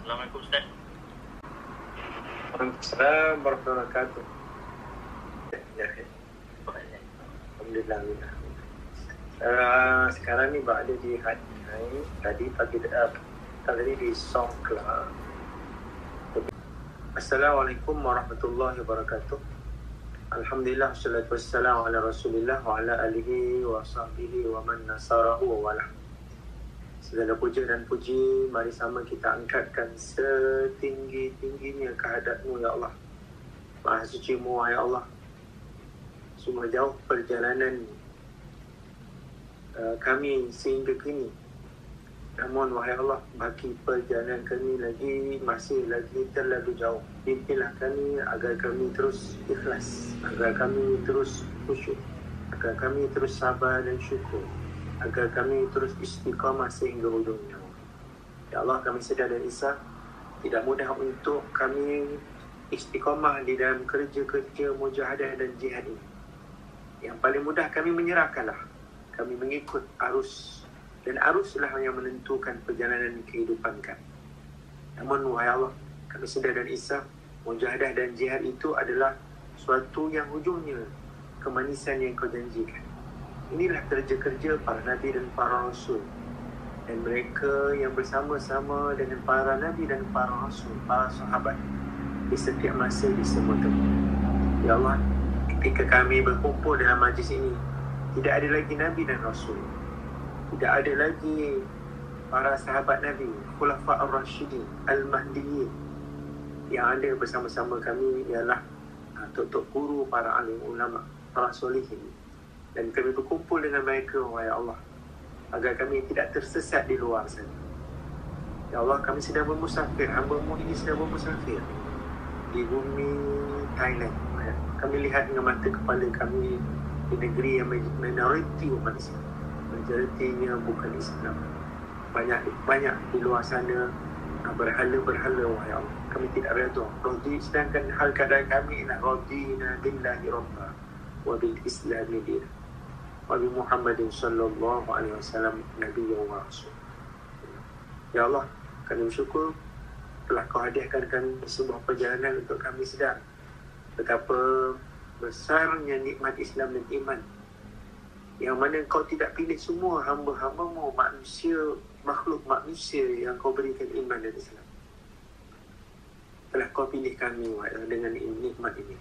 Assalamualaikum Ustaz. Waalaikumsalam warahmatullahi wabarakatuh. Ya. Alhamdulillah. Sekarang ni berada di Hadinai. Tadi tadi di Songkla. Assalamualaikum warahmatullahi wabarakatuh. Alhamdulillah, wassalatu wassalamu ala rasulillah wa ala alihi wa sahbihi wa man nasarahu wa wala. Segala puja dan puji mari sama kita angkatkan setinggi-tingginya kehadrat-Mu ya Allah. Maha suci-Mu ya Allah. Semua jauh perjalanan kami sehingga kini. Namun wahai Allah, bagi perjalanan kami masih lagi terlalu jauh. Pimpinlah kami agar kami terus ikhlas, agar kami terus khusyuk, agar kami terus sabar dan syukur, agar kami terus istiqamah sehingga hujung nyawa. Ya Allah, kami sedar dan isah tidak mudah untuk kami istiqamah di dalam kerja-kerja mujahadah dan jihad ini. Yang paling mudah kami menyerahkanlah, kami mengikut arus, dan aruslah yang menentukan perjalanan kehidupan kami. Namun wahai Allah, kami sedar dan isah mujahadah dan jihad itu adalah suatu yang hujungnya kemanisan yang Kau janjikan. Inilah kerja-kerja para Nabi dan para Rasul, dan mereka yang bersama-sama dengan para Nabi dan para Rasul, para sahabat di setiap masa, di semua tempat. Ya Allah, ketika kami berkumpul dalam majlis ini, tidak ada lagi Nabi dan Rasul, tidak ada lagi para sahabat Nabi, Khulafa ar-Rashidin, Al-Mahdiyin. Yang ada bersama-sama kami ialah tok-tok guru, para alim ulama, para solihin. Dan kami berkumpul dengan mereka, wahai Allah, agar kami tidak tersesat di luar sana. Ya Allah, kami sedang bermusafir, hamba-Mu ini sedang bermusafir di bumi Thailand. Kami lihat dengan mata kepala kami di negeri yang minoriti umat Islam, majoritinya bukan Islam. Banyak di luar sana berhala-berhala, wahai Allah. Kami tidak redha. Sedangkan hal keadaan kami ialah radina billahi rabba wa bil islami dina wa bi Muhammadin sallallahu alaihi wasallam nabiyyan wa rasul. Ya Allah, kami bersyukur telah Kau hadiahkan kami sebuah perjalanan untuk kami sedar betapa besarnya nikmat Islam dan iman, yang mana Kau tidak pilih semua hamba-hamba-Mu, manusia, makhluk manusia yang Kau berikan iman dan Islam. Telah Kau pilih kami dengan nikmat ini.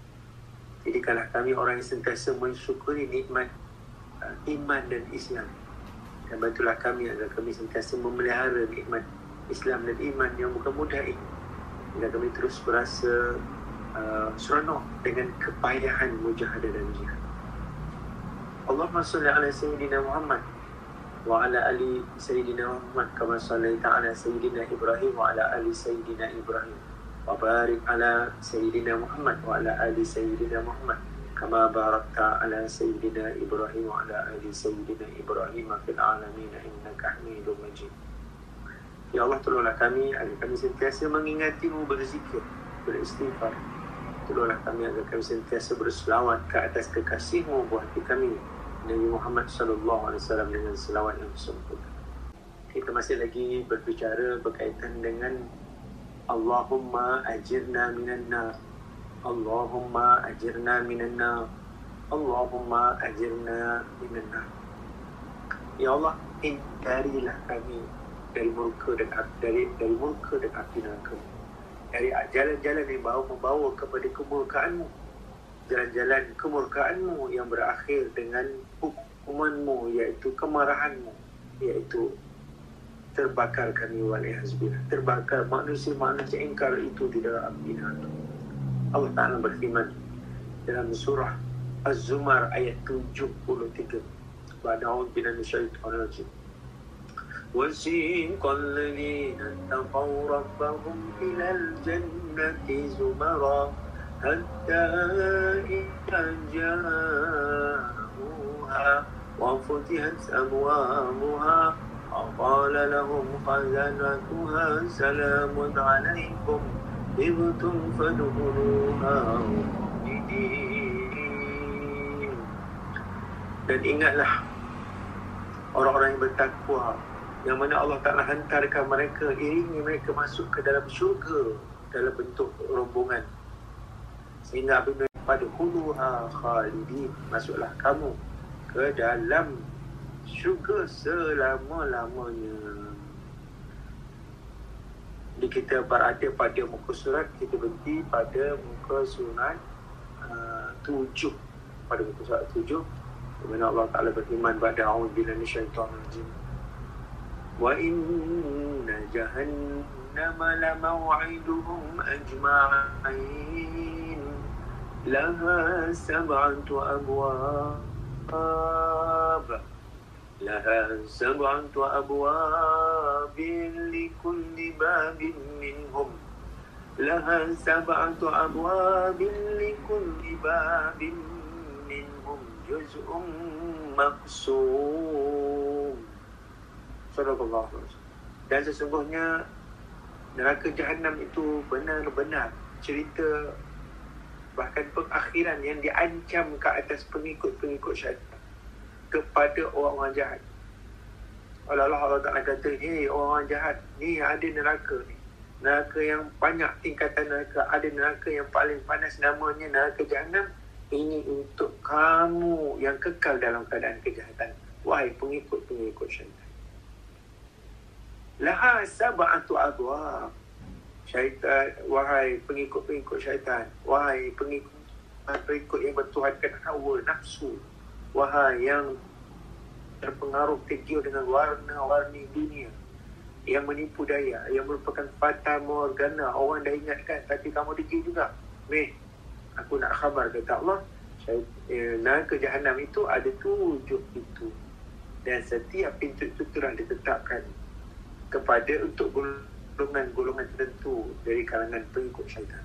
Jadikanlah kami orang yang sentiasa mensyukuri nikmat iman dan Islam, dan bantulah kami agar kami sentiasa memelihara nikmat Islam dan iman yang bukan mudah ini, agar kami terus berasa seronok dengan kepayahan mujahadah dan jihad. Allahumma salli ala Sayyidina Muhammad wa ala ali Sayyidina Muhammad kama sallaita ala Sayyidina Ibrahim wa ala ali Sayyidina Ibrahim wa barik ala Sayyidina Muhammad wa ala ali Sayyidina Muhammad kama barakta ala Sayyidina Ibrahim wa ala ali Sayyidina Ibrahim fil alamin innaka Hamidum Majid. Ya Allah, tolonglah kami agar kami sentiasa mengingati-Mu, berzikir, beristighfar. Tolonglah kami agar kami sentiasa berselawat ke atas kekasih-Mu, buah hati kami, Nabi Muhammad sallallahu alaihi wasallam, dengan selawat yang sempurna. Kita masih lagi berbicara berkaitan dengan Allahumma ajirna minan nar, Allahumma ajirna minan nar, Allahumma ajirna minan nar. Ya Allah, hindarilah kami dari murka dan api neraka, dari jalan-jalan yang membawa kepada kemurkaan-Mu, jalan-jalan kemurkaan-Mu yang berakhir dengan hukuman-Mu, iaitu kemarahan-Mu, iaitu terbakar kami waliyahzubillah, terbakar manusia-manusia ingkar itu di dalam api neraka. Allah Ta'ala berfirman dalam surah Az-Zumar ayat 73, Ba'da'udhu billahi minasyaitonir rajim. وَسِيقَ الَّذِينَ اتَّقَوْا رَبَّهُمْ إِلَى الْجَنَّةِ زُمَرًا حَتَّى إِذَا جَاءُوهَا وَفُتِحَتْ أَبْوَابُهَا وَقَالَ لَهُمْ خَزَنَتُهَا سَلَامٌ عَلَيْكُمْ طِبْتُمْ فَادْخُلُوهَا خَالِدِينَ. Dan ingatlah orang-orang yang bertakwa yang mana Allah Ta'ala hantarkan mereka, iringi mereka masuk ke dalam syurga dalam bentuk rombongan. Sehingga apabila pada huluha khalidin, masuklah kamu ke dalam syurga selama-lamanya. Jadi kita berada pada muka surat, kita berhenti pada muka surat 7. Pada muka surat 7, di mana Allah Ta'ala berfirman pada a'udzubillahi minasyaitonir rajim. Wa inna jahannama lamaw'iduhum ajma'in laha sab'atu abwab likulli babin minhum juz'un maqsum. Sadaqallahu alaihi wasallam. Dan sesungguhnya neraka Jahannam itu benar-benar cerita, bahkan pengakhiran yang diancam ke atas pengikut-pengikut syaitan kepada orang-orang jahat. Allah Ta'ala kata, hei orang-orang jahat, ni ada neraka ni. Neraka yang banyak tingkatan neraka. Ada neraka yang paling panas, namanya neraka Jahannam. Ini untuk kamu yang kekal dalam keadaan kejahatan. Wahai pengikut-pengikut syaitan. Laha sab'atu abwab. Syaitan, wahai pengikut-pengikut syaitan, wahai pengikut yang bertuhankan hawa nafsu, wahai yang terpengaruh tergiur dengan warna-warni dunia, yang menipu daya, yang merupakan fata morgana. Orang dah ingatkan tapi kamu degil juga. Aku nak khabar, kata Allah, neraka Jahannam itu ada 7 pintu, dan setiap pintu itu telah ditetapkan kepada untuk golongan tertentu dari kalangan pengikut syaitan.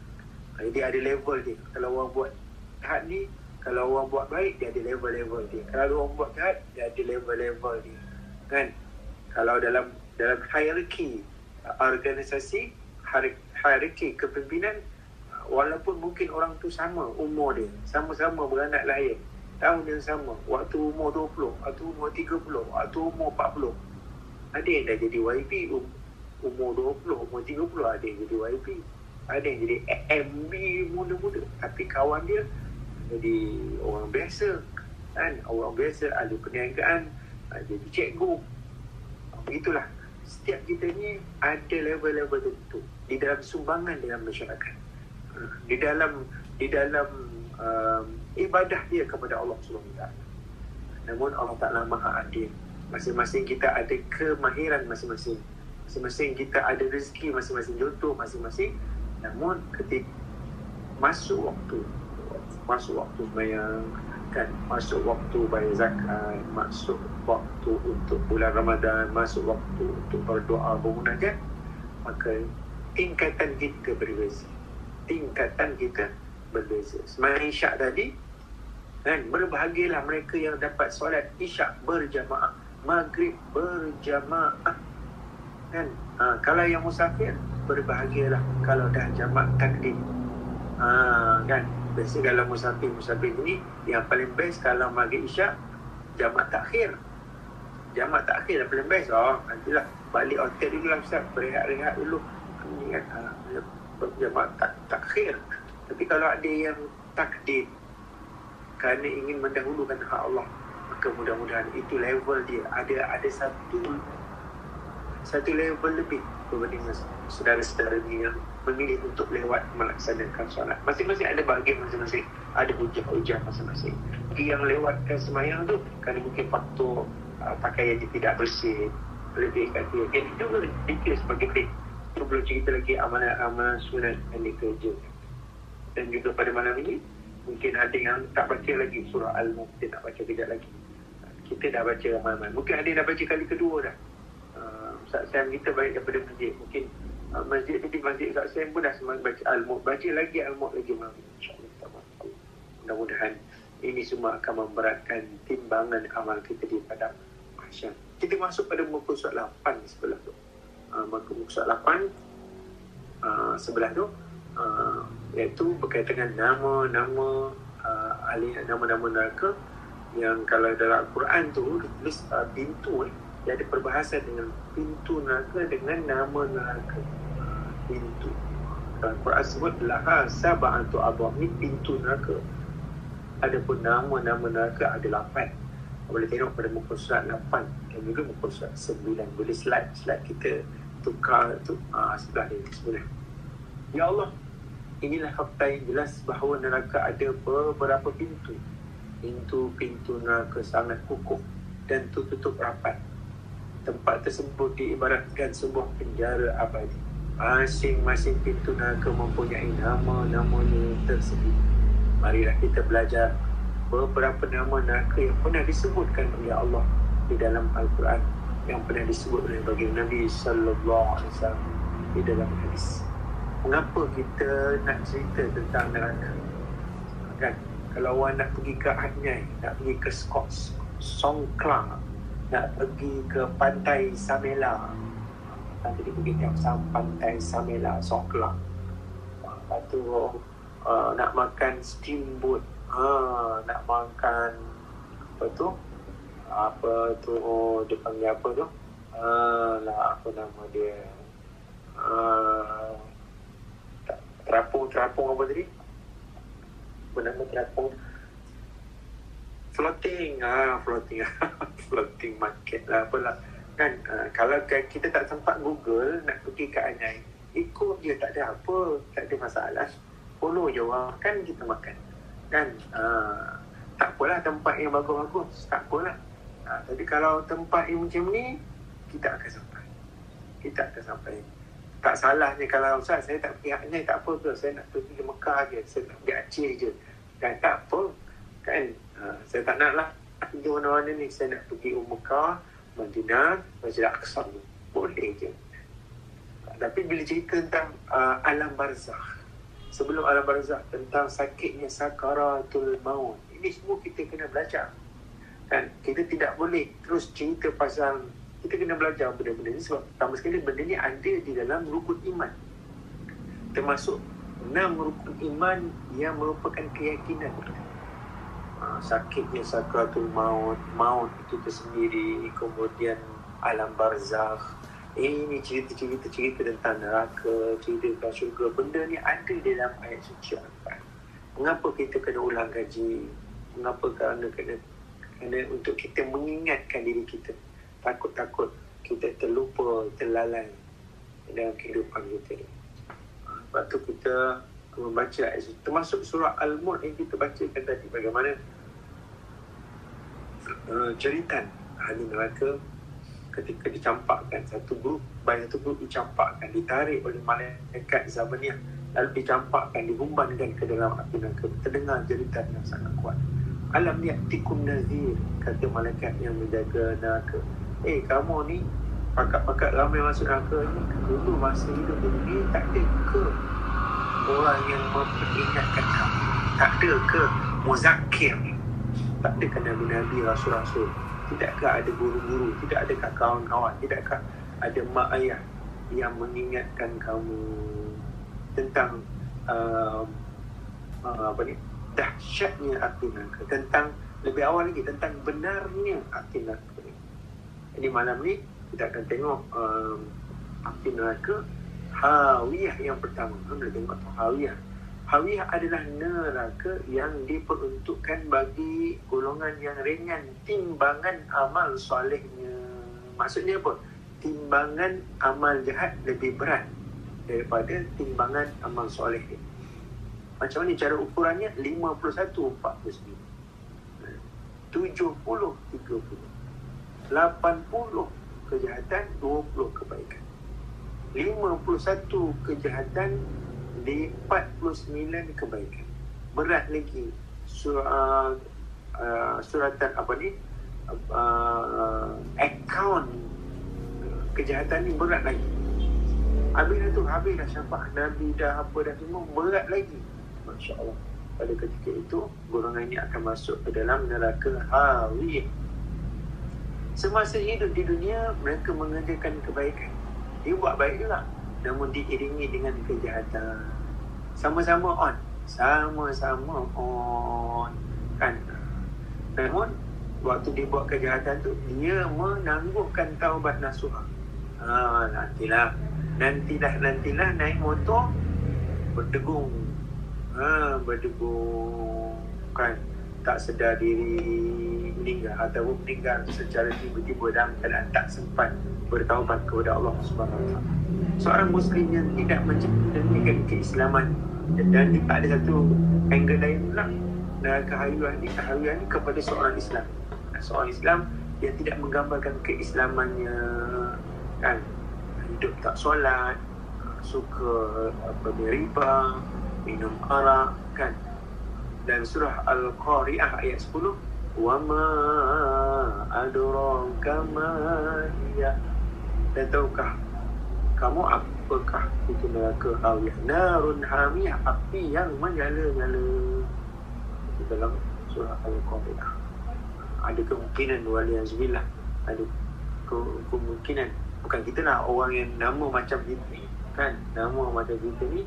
Jadi ada level dia. Kalau orang buat jahat ni, kalau orang buat baik, dia ada level-level dia. Kalau orang buat jahat, dia ada level-level dia. Kan? Kalau dalam hierarki organisasi, hierarki kepimpinan, walaupun mungkin orang tu sama umur dia, sama-sama beranak lahir, tahun yang sama, waktu umur 20, waktu umur 30, waktu umur 40, ada yang dah jadi YB umur 20, umur 30, ada yang jadi YB, ada yang jadi MB muda-muda, tapi kawan dia jadi orang biasa, kan? Orang biasa, ada perniagaan, jadi cikgu. Begitulah. Setiap kita ni ada level-level tertentu di dalam sumbangan dalam masyarakat, di dalam ibadah dia kepada Allah SWT. Namun Allah Ta'ala Maha Adil. Masing-masing kita ada kemahiran masing-masing. Masing-masing kita ada rezeki masing-masing, jodoh masing-masing. Namun ketika masuk waktu sembahyang, kan, masuk waktu bayar zakat, masuk waktu untuk bulan Ramadan, masuk waktu untuk berdoa, bermunajat, maka tingkatan kita berbeza. Sembahyang Isyak tadi, kan, berbahagialah mereka yang dapat solat Isyak berjamaah, Maghrib berjamaah, kan. Kalau yang musafir, berbahagialah kalau dah jamak takdim. Kan, biasa kalau musafir ni yang paling best kalau Maghrib Isyak jamak takhir dah paling best. Nantilah balik hotel dulu lah Ustaz, berehat-rehat dulu, ingat jamak takhir. Tapi kalau ada yang takdim kerana ingin mendahulukan hak Allah, maka mudah-mudahan itu level dia ada satu level lebih berbanding saudara-saudara yang memilih untuk lewat melaksanakan solat. Masing-masing ada bahagian masing-masing, ada hujah-hujah masing-masing. Bagi yang lewatkan sembahyang tu kerana mungkin faktor pakaian dia tidak bersih, lebih kata yang itu juga dikira sebagai baik. Itu belum cerita lagi amalan sunat yang dikerjakan. Dan juga pada malam ini mungkin ada yang tak baca lagi surah Al-Mulk, dia nak baca kejap lagi. Kita dah baca ramai-ramai. Mungkin ada yang dah baca kali kedua dah. Ustaz Sam kita baik daripada masjid. Mungkin masjid Ustaz Sam pun dah semangat baca Al-Mulk. Baca lagi Al-Mulk lagi malam ini, insyaAllah. Mudah-mudahan ini semua akan memberatkan timbangan amal kita di padang mahsyar. Kita masuk pada muka surat 8 sebelah tu. Muka surat 8 sebelah tu, iaitu berkaitan dengan nama-nama nama-nama neraka yang kalau dalam Al-Quran tu tulis pintu Dia ada perbahasan dengan pintu neraka dengan nama neraka. Pintu. Al-Quran sebut laha sab'atu abwab, ni pintu neraka. Adapun nama-nama neraka ada 8. Boleh tengok pada muka surat 8 dan juga muka surat 9. Boleh slide kita tukar tu sebelah ni sebenarnya. Ya Allah, inilah fakta yang jelas bahawa neraka ada beberapa pintu. Pintu neraka sangat kukuh dan tertutup rapat. Tempat tersebut diibaratkan sebuah penjara abadi. Masing-masing pintu neraka mempunyai nama-namanya tersendiri. Marilah kita belajar beberapa nama neraka yang pernah disebutkan oleh Allah di dalam Al-Quran, yang pernah disebut oleh baginda Nabi sallallahu alaihi wasallam di dalam hadis. Mengapa kita nak cerita tentang neraka? Kan, kalau orang nak pergi ke Anyai, nak pergi ke Songkla, nak pergi ke pantai Samela, nanti dia pergi tengok pantai Samela, Songkla. Lepas tu nak makan steamboat, nak makan apa tu dia panggil apa tu, apa nama dia, terapung apa tadi, apa nama terapung, floating floating market lah, apalah kan. Kalau kita tak sempat Google nak pergi ke Anyai, ikut je, tak ada apa, tak ada masalah, follow je orang kan, kita makan kan. Tak apalah tempat yang bagus-bagus, tak apalah. Tapi kalau tempat yang macam ni, kita akan sampai. Tak salahnya kalau Ustaz, saya tak pergi Anyai, tak apa ke, saya nak pergi ke Mekah je, saya nak pergi Aceh je, kan, tak apa kan. Saya tak nak lah pergi mana-mana ni, saya nak pergi Mekah, Madinah, Masjid Al-Aqsa, boleh je. Tapi bila cerita tentang alam barzakh, sebelum alam barzakh, tentang sakitnya sakaratul maut, ini semua kita kena belajar kan. Kita tidak boleh terus cerita pasal, kita kena belajar benda-benda ni, sebab pertama sekali benda ni ada di dalam rukun iman, termasuk 6 rukun iman yang merupakan keyakinan. Sakitnya sakaratul maut itu tersendiri, kemudian alam barzakh, ini cerita tentang neraka, cerita tentang syurga. Benda ni ada dalam ayat suci Al-Quran. Mengapa kita kena ulang kaji? Mengapa? Kerana untuk kita mengingatkan diri kita, takut-takut kita terlupa, terlalai dalam kehidupan kita. Sebab tu kita membaca ayat suci, termasuk surah Al-Mulk yang kita bacakan tadi, bagaimana jeritan ahli neraka ketika dicampakkan, satu grup dicampakkan, ditarik oleh malaikat Zabaniyah, lalu dicampakkan, digumbankan ke dalam api neraka. Terdengar jeritan yang sangat kuat. Alam ya'tikum nadhir, kata malaikat yang menjaga neraka. Kamu ni pakat-pakat ramai masuk neraka ni, dulu masa hidup ni tak ada ke orang yang memperingatkan kamu? Tak ada ke muzakir? Tak ada ke nabi-nabi, rasul-rasul? Tidakkah ada guru-guru? Tidak adakah kawan-kawan? Tidakkah ada mak ayah yang mengingatkan kamu tentang dahsyatnya api neraka, tentang lebih awal lagi tentang benarnya api neraka ni. Jadi malam ni kita akan tengok api neraka Hawiyah yang pertama. Kita tengok Hawiyah. Hawiyah adalah neraka yang diperuntukkan bagi golongan yang ringan timbangan amal solehnya. Maksudnya apa? Timbangan amal jahat lebih berat daripada timbangan amal soleh ni. Macam mana cara ukurannya? 51-49, 70-30, 80 kejahatan, 20 kebaikan. 51 kejahatan di 49 kebaikan. Berat lagi suratan akaun kejahatan ni berat lagi. Habis dah syafaat Nabi dah apa dah semua, berat lagi. Masya Allah. Pada ketika itu golongan ini akan masuk ke dalam neraka Hawiyah. Semasa hidup di dunia mereka mengerjakan kebaikan, dia buat baik juga, namun diiringi dengan kejahatan. Sama-sama on kan. Namun waktu dia buat kejahatan tu, dia menangguhkan taubat nasuha. Nantilah naik motor berdegung, kan, tak sedar diri meninggal ataupun meninggal secara tiba-tiba dalam keadaan tak sempat bertaubat kepada Allah Subhanahu Wa Taala. Seorang Muslim yang tidak mencerminkan keislaman, dan tak ada satu angle lain pula keharuan ni kepada seorang Islam. Seorang Islam yang tidak menggambarkan keislamannya, kan, hidup tak solat, suka riba, minum arak, kan. Dan surah Al-Qari'ah ayat 10, wa ma adraka ma hiya, dan tahukah kamu apakah itu neraka hawiyah, narun hamiyah, api yang menyala-nyala. Itu dalam surah Al-Qari'ah. Ada kemungkinan, waliyazubillah, ada kemungkinan, bukan kita lah orang yang nama macam kita ni, kan, nama macam kita ni,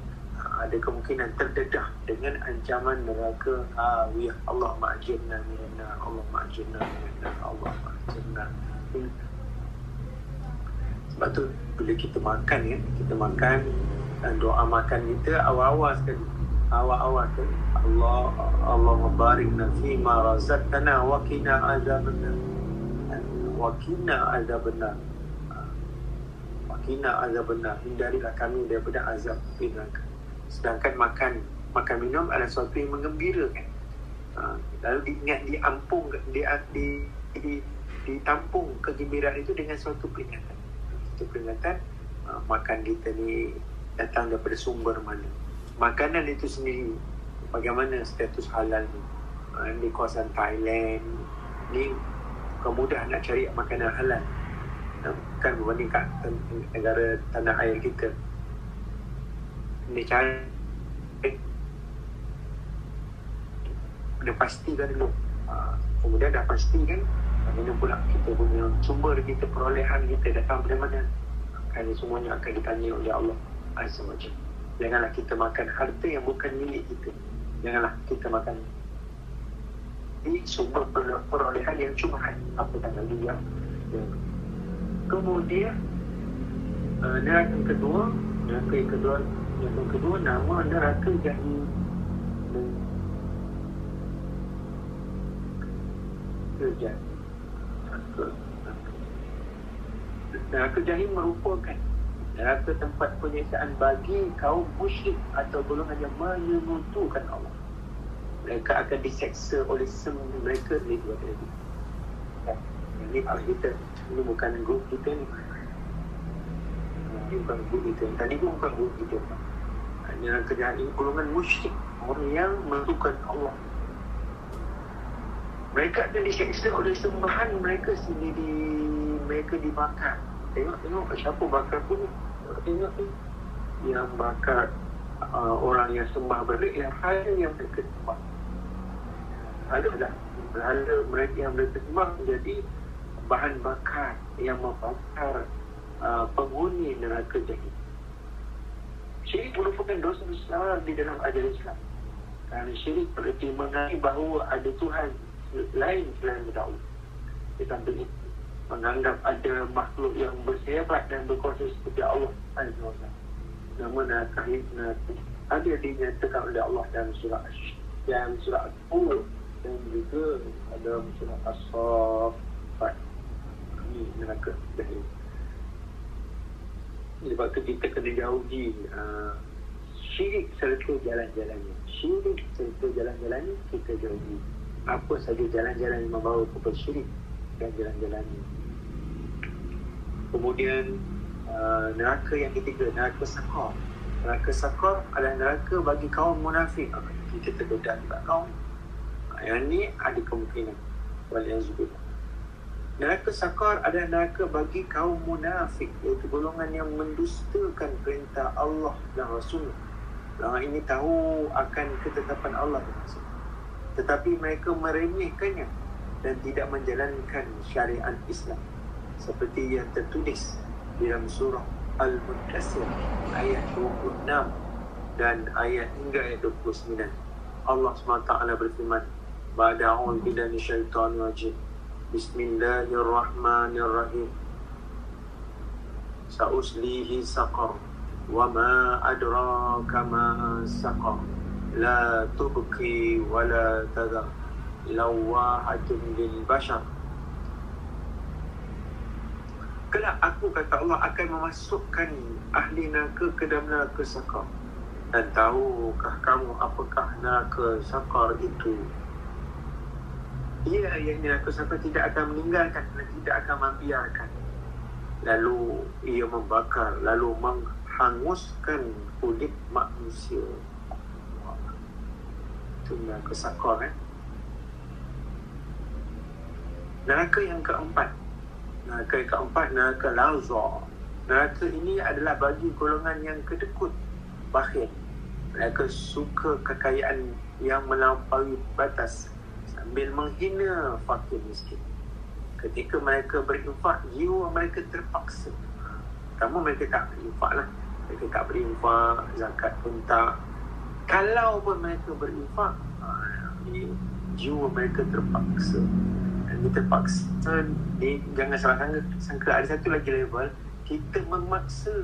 ada kemungkinan terdedah dengan ancaman neraka hawiyah. Allah ma'ajirna minna, Allah ma'ajirna minna, Allah ma'ajirna. Sebab tu bila kita makan, kan, kita makan, doa makan kita awal-awal sekali, kan, Allahumma barikna fima razaqtana wa qina azabannar, wa qina azabannar, wa qina azabannar, hindarilah kami daripada azab neraka. Sedangkan makan minum adalah sesuatu yang menggembirakan. Lalu diingat, ditampung kegembiraan itu dengan suatu peringatan. Satu peringatan, makan kita ni datang daripada sumber mana, makanan itu sendiri bagaimana status halal ni. Di kawasan Thailand ni mudah nak cari makanan halal, kan, berbanding kat negara tanah air kita. Dia cari, dia pastikan dulu, kemudian dah pastikan, mana pula kita punya sumber kita, perolehan kita datang dari mana, kan, semuanya akan ditanya oleh Allah Azza wa Jalla. Janganlah kita makan harta yang bukan milik kita, janganlah kita makan di sumber perolehan yang cubahan, apa tanggal dia. Kemudian neraka yang kedua nama neraka jahim. Neraka jahim merupakan neraka tempat penyiksaan bagi kaum musyrik atau golongan yang menyekutukan Allah. Mereka akan diseksa oleh mereka sendiri. Ini kita, ini bukan grup kita ni. Ini bukan grup kita. Tadi pun bukan grup kita. Neraka jahim golongan musyrik, orang yang menyekutukan Allah. Mereka akan diseksa oleh sembahan mereka sendiri. Mereka dibakar. Tengok siapa bakar pun. Tengok ni, yang bakar orang yang sembah berhala, yang hal yang mereka sembah. Berhala mereka yang mereka sembah menjadi bahan bakar yang membakar penghuni neraka jahim. Syirik merupakan dosa besar di dalam ajaran Islam. Kerana syirik berarti mengenai bahawa ada Tuhan lain selain Allah. Di samping itu, menganggap ada makhluk yang bersehebat dan berkuasa seperti Allah Azza wa Jalla. Nama neraka ada dinyatakan oleh Allah dalam surah Al-Qur dan juga dalam surah As-Saffat. Ini neraka jahim. Sebab tu kita kena jauhi syirik serta jalan-jalannya. Syirik serta jalan-jalannya kita jauhi. Apa saja jalan-jalan yang membawa kepada syirik dan jalan-jalannya. Kemudian neraka yang ketiga, neraka sakar. Neraka sakar adalah neraka bagi kaum munafik. Kita terdedah juga kaum. Yang ni ada kemungkinan. Waliyazubillah. Neraka sakar adalah neraka bagi kaum munafik, iaitu golongan yang mendustakan perintah Allah dan Rasul. Golongan ini tahu akan ketetapan Allah dan Rasul, tetapi mereka meremehkannya dan tidak menjalankan syariat Islam, seperti yang tertulis di dalam surah Al-Mudaththir ayat 26 dan ayat hingga ayat 29. Allah SWT berfirman, ba'da a'udzu billahi minasyaitonir rajim, Bismillahirrahmanirrahim. Sa'uslihi saqar wa ma adraka ma saqar la tubqi wa la tadhar lawahatun lil bashar. Kelak aku, kata Allah, akan memasukkan ahli neraka ke dalam neraka saqar. Dan tahukah kamu apakah neraka saqar itu? Ia yang neraka saqar tidak akan meninggalkan dan tidak akan membiarkan. Lalu ia membakar, lalu menghanguskan kulit manusia. Itu neraka saqar. Neraka yang keempat, neraka lazza. Neraka ini adalah bagi golongan yang kedekut, bakhil. Mereka suka kekayaan yang melampaui batas sambil menghina fakir miskin. Ketika mereka berinfak, jiwa mereka terpaksa. Pertama, mereka tak berinfak lah. Mereka tak berinfak, zakat pun tak. Kalau pun mereka berinfak, jiwa mereka terpaksa. Dan dia terpaksa, jangan salah sangka, ada satu lagi level, kita memaksa.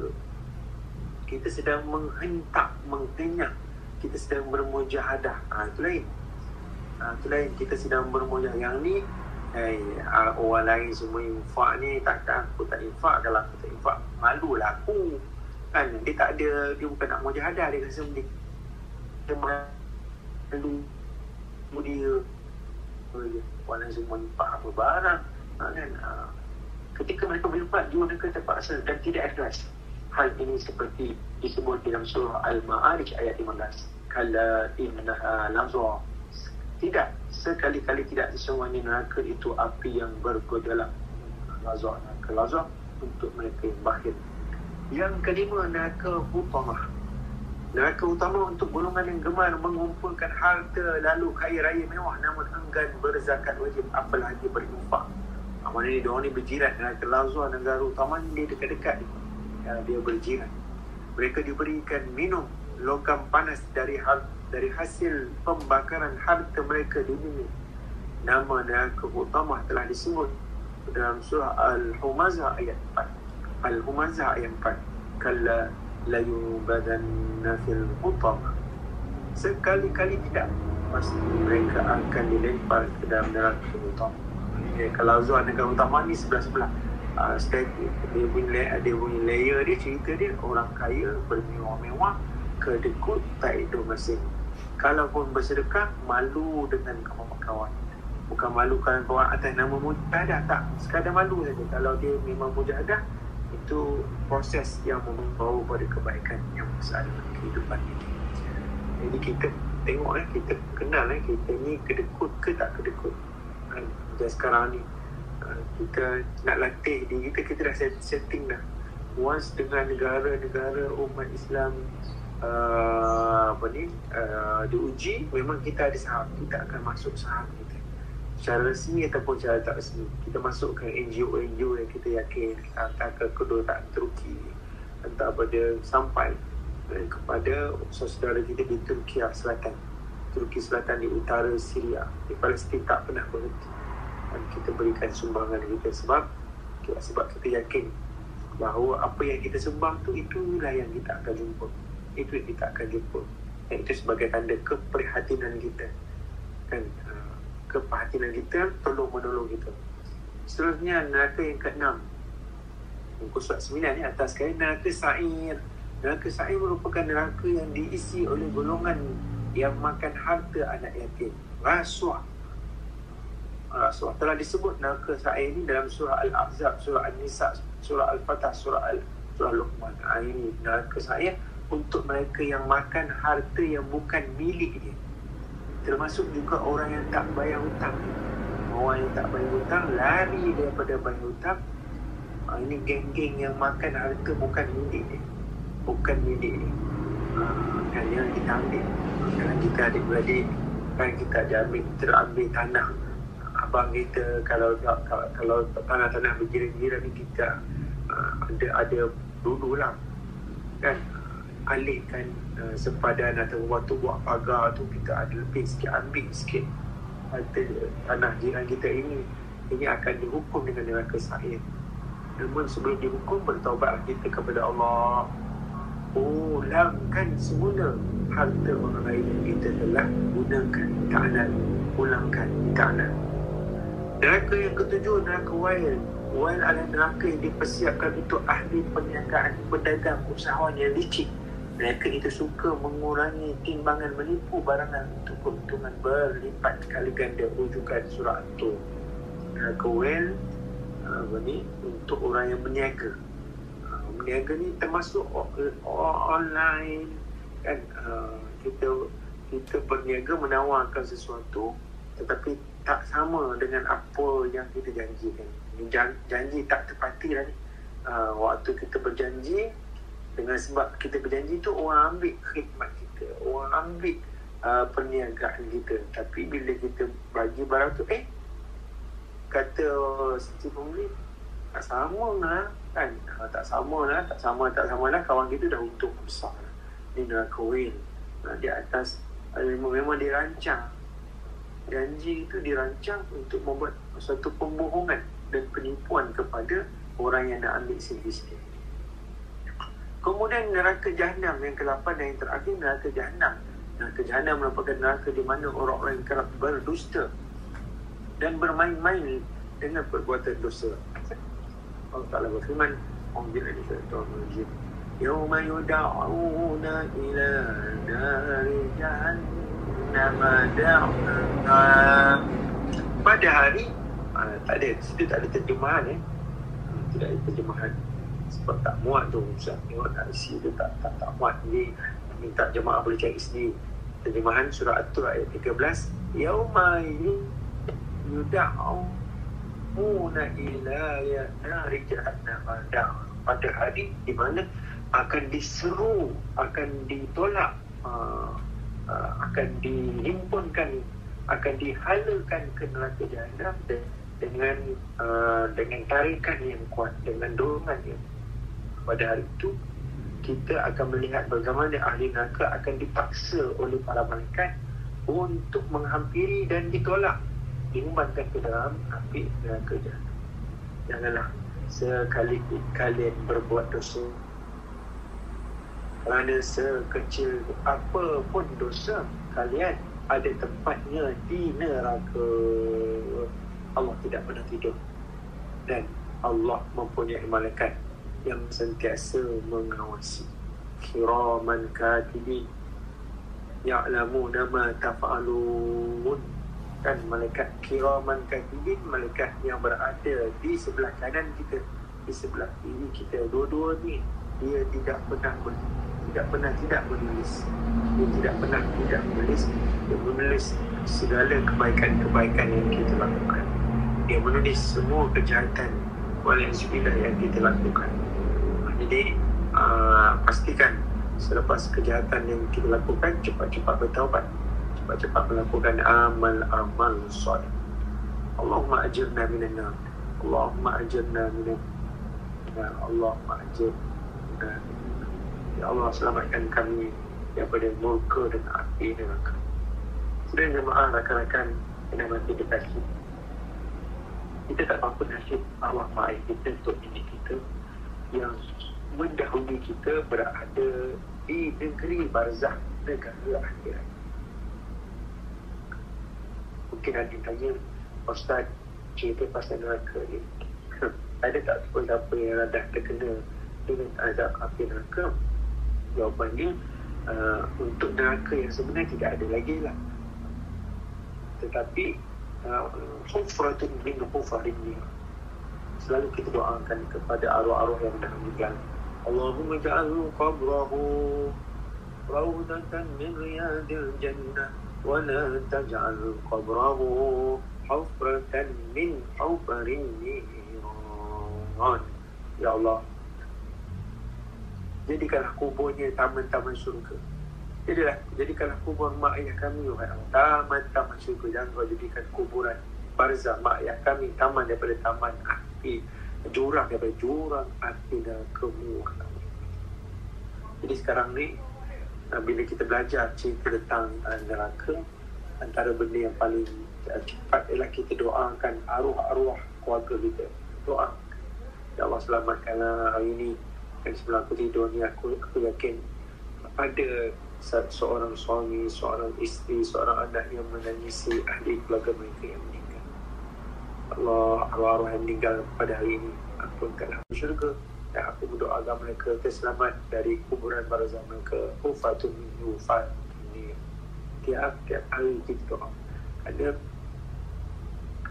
Kita sedang menghentak, menghenyak. Kita sedang bermujahadah. Itu lain. Itu lain, kita sedang bermujahadah. Yang ni, orang lain semua infak ni, takkan aku tak infak. Kalau aku tak infak, malulah aku. Kan, dia tak ada, dia bukan nak mujahadah, dia rasa dia malu dia. Orang lain semua infak apa barang. Kan? Ketika mereka berinfak, jiwa mereka terpaksa dan tidak ikhlas. Hal ini seperti disebut dalam surah Al-Ma'arij ayat 15. Kala innaha lazza. Tidak, sekali-kali tidak, sesungguhnya neraka itu api yang bergejolak. Neraka lazza untuk mereka yang bakhil. Yang kelima, neraka utamah. Neraka utama untuk golongan yang gemar mengumpulkan harta lalu kaya raya mewah namun enggan berzakat wajib, apalagi berinfak. Maknanya diorang ni berjiran. Neraka lazza, negara utama ni dia dekat-dekat. Dia berjiran. Mereka diberikan minum logam panas dari hasil pembakaran harta mereka di dunia. Nama neraka utamah telah disebut dalam surah Al-Humazah ayat 4. Al-Humazah ayat 4. Kalla layubadanna fil utamah. Sekali-kali tidak, pasti mereka akan dilempar ke dalam neraka utama. Kalau Zul negara utama ni sebelah-sebelah. Dia punya layer dia, cerita dia orang kaya bermewah-mewah, kedekut tak hidup masing. Kalaupun bersedekah, malu dengan kawan-kawan. Bukan malu kawan-kawan atas nama mujahadah, tak, sekadar malu saja. Kalau dia memang mujahadah, itu proses yang membawa pada kebaikan yang besar dalam kehidupan ini. Jadi kita tengok, kita kenal kita ni kedekut ke tak kedekut. Dan sekarang ni kita nak latih diri kita dah setting dah. Once dengan negara-negara umat Islam diuji, memang kita ada saham, kita akan masuk saham kita secara resmi ataupun secara tak resmi. Kita masuk ke NGO yang kita yakin, kita hantar ke kedutaan Turki, hantar pada sampai kepada saudara kita di Turki Selatan, di utara Syria, di Palestin, tak pernah berhenti. Dan kita berikan sumbangan kita sebab kita yakin bahawa apa yang kita sembang tu, itulah yang kita akan jumpa. Itu yang kita akan jumpa. Dan itu sebagai tanda keprihatinan kita. Kan, keprihatinan kita, tolong-menolong kita. Seterusnya, neraka yang ke-6. Muka surat 9 ni atas sekali, neraka sa'ir. Neraka sa'ir merupakan neraka yang diisi oleh golongan yang makan harta anak yatim. Rasuah. Telah disebut neraka sa'ir ini dalam surah Al-Ahzab, surah An-Nisa, surah Al-Fatah, surah Luqman. Ini neraka sa'ir untuk mereka yang makan harta yang bukan milik dia. Termasuk juga orang yang tak bayar hutang. Orang yang tak bayar hutang lari daripada bayar hutang. Ini geng-geng yang makan harta bukan milik dia. Kan yang kita ambil. Kalau kita adik-beradik, kan kita terambil tanah. Abang kita kalau tanah-tanah berjiran-jiran ni, kita ada dululah kan, alihkan sepadan atau waktu buat pagar tu, kita ada lebih sikit, ambil sikit harta tanah jiran kita ini. ini akan dihukum dengan neraka sa'ir. Namun sebelum dihukum, bertaubatlah kita kepada Allah. Ulangkan semula harta orang lain yang kita telah gunakan ta'nan. Ulangkan ta'nan. Neraka yang ketujuh, neraka wail. Wail adalah neraka yang dipersiapkan untuk ahli perniagaan, pedagang, usahawan yang licik. Mereka itu suka mengurangi timbangan, menipu barangan untuk keuntungan berlipat kali ganda. Rujukan surah At-Tur. Neraka wail untuk orang yang berniaga. Berniaga ni termasuk online kan. Kita berniaga menawarkan sesuatu tetapi tak sama dengan apa yang kita janjikan. Janji tak tepati lah ni. Waktu kita berjanji, dengan sebab kita berjanji tu orang ambil khidmat kita, orang ambil perniagaan kita. Tapi bila kita bagi barang tu, kata si pembeli tak sama lah kan. Tak sama lah, kawan kita dah untung besar lah. Ni neraka wail. Di atas memang dirancang, janji itu dirancang untuk membuat suatu pembohongan dan penipuan kepada orang yang nak ambil sendiri. Kemudian neraka Jahannam yang ke-8 dan yang terakhir, neraka Jahannam. Neraka Jahannam merupakan neraka di mana orang-orang yang kerap berdusta dan bermain-main dengan perbuatan dosa. Allah Ta'ala berfirman, Yawma yuda'una ila nari jahannama da'na. Pada hari tak ada terjemahan tidak ada terjemahan sebab tak muat tu. Ustaz tengok isi tu tak muat. Ni minta jemaah boleh cari sendiri terjemahan surah At-Tur ayat 13. Yauma yuda'una ila nari jahannama da'na. Pada hari di mana akan diseru, akan ditolak, akan dihimpunkan, akan dihalakan ke neraka Jahannam dengan tarikan yang kuat, dengan dorongan yang pada hari itu kita akan melihat bagaimana ahli neraka akan dipaksa oleh para malaikat untuk menghampiri dan ditolak, diumumkan ke dalam api neraka Jahannam. Janganlah sekali kalian berbuat dosa, kerana sekecil apapun dosa kalian ada tempatnya di neraka. Allah tidak pernah tidur dan Allah mempunyai malaikat yang sentiasa mengawasi. Kiraman katibin ya'lamuna ma taf'alun. Kan malaikat kiraman katibin, malaikat yang berada di sebelah kanan kita, di sebelah kiri kita. Dua-dua ni dia tidak pernah menulis. Dia tidak pernah tidak menulis. Dia menulis segala kebaikan-kebaikan yang kita lakukan. Dia menulis semua kejahatan waliyahzubillah yang kita lakukan. Jadi pastikan selepas kejahatan yang kita lakukan, cepat-cepat bertaubat, cepat-cepat melakukan amal-amal soleh. Allahumma ajirna minan nar. Allahumma ajirna minan nar. Allahumma ajirna. Ya Allah, selamatkan kami daripada murka dan api neraka. Sudah jemaah, rakan-rakan yang mati dikasih, kita tak apa nasib Allah Maha kita untuk ini kita yang mendahului kita berada di negeri barzakh, negara akhirat. Mungkin ada yang tanya, Ustaz, cerita pasal neraka ni ada tak siapa yang dah terkena dengan azab api neraka? Jawapannya, untuk neraka yang sebenarnya tidak ada lagi lah. Tetapi hufratun min hufarin nar. Selalu kita doakan kepada arwah-arwah yang dah meninggal, Allahumma ja'alhu qabrahu rawdatan min riyadil jannah wa la taj'al qabrahu hufratan min hufarin nar. Ya Allah, jadikanlah kuburnya taman-taman syurga. Jadikanlah kubur mak ayah kami, taman-taman syurga. Jangan kau jadikan kuburan barzah mak ayah kami taman daripada taman api, jurang daripada jurang api dan kemuliaan. Jadi sekarang ni, bila kita belajar cerita tentang neraka, antara benda yang paling cepat ialah kita doakan arwah-arwah keluarga kita. Doa, ya Allah selamatkanlah hari ini. Dan sebelum aku tidur ni, aku yakin ada seorang suami, seorang isteri, seorang anak yang menangisi ahli keluarga mereka yang meninggal. Allah, arwah-arwah yang meninggal pada hari ini, ampunkanlah syurga. Dan aku berdoakan mereka terselamat dari kuburan barzah mereka. Ufatun min ufat ini. Tiap hari kita doa. Kerana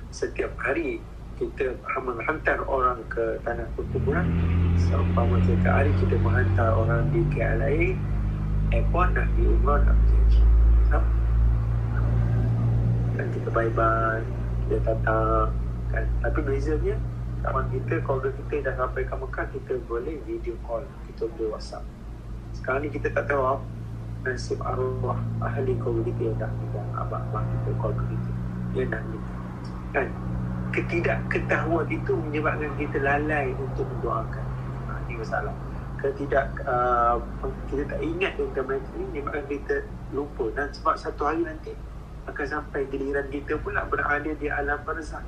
setiap hari kita menghantar orang ke tanah perkuburan. Seumpama setiap hari kita menghantar orang di KLIA, airport nak di umrah, nak pergi haji. Dan kita bye-bye, kita datang kan. Tapi bezanya, kawan kita, keluarga kita dah sampai ke Mekah, kita boleh video call, kita boleh WhatsApp. Sekarang ni kita tak tahu nasib arwah ahli keluarga kita yang dah meninggal, abang-abang kita, keluarga kita yang dah meninggal kan. Ketidakketahuan itu menyebabkan kita lalai untuk mendoakan. Ini masalah. Kita tak ingat tentang mereka ini, menyebabkan kita lupa. Dan sebab satu hari nanti akan sampai giliran kita pula berada di alam barzakh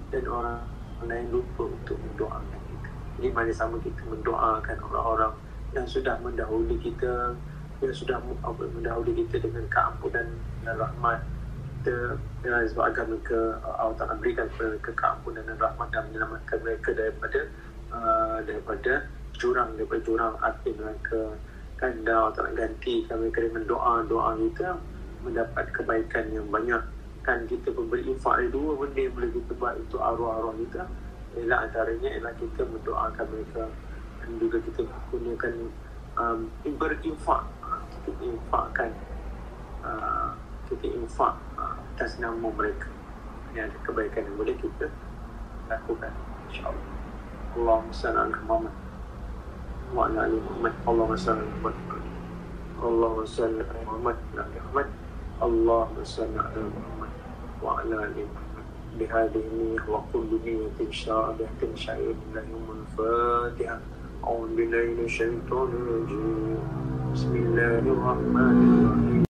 dan orang lain lupa untuk mendoakan kita. Jadi mana sama kita mendoakan orang-orang yang sudah mendahului kita, yang sudah mendahului kita dengan keampunan dan rahmat kita, dengan sebab agar mereka Allah Ta'ala berikan kepada mereka keampunan dan rahmat dan menyelamatkan mereka daripada jurang api mereka kan. Dan Allah Ta'ala gantikan mereka dengan doa kita mendapat kebaikan yang banyak kan. Kita memberi infak, ada dua benda yang boleh kita buat untuk arwah-arwah kita. Ialah antaranya ialah kita mendoakan mereka, dan juga kita gunakan berinfak. Kita infak atas nama mereka. Ini ada kebaikan yang boleh kita lakukan, insyaAllah. Allahumma salli ala Muhammad wa ala ali Muhammad. Allahumma salli ala Muhammad. Allahumma salli ala Muhammad wa ala ali Muhammad. Allahumma salli ala Muhammad wa ala ali Muhammad. بهذه النية وكل نية شاء شعير الله الفاتحة. أعوذ بالله من الشيطان الرجيم. بسم الله الرحمن الرحيم.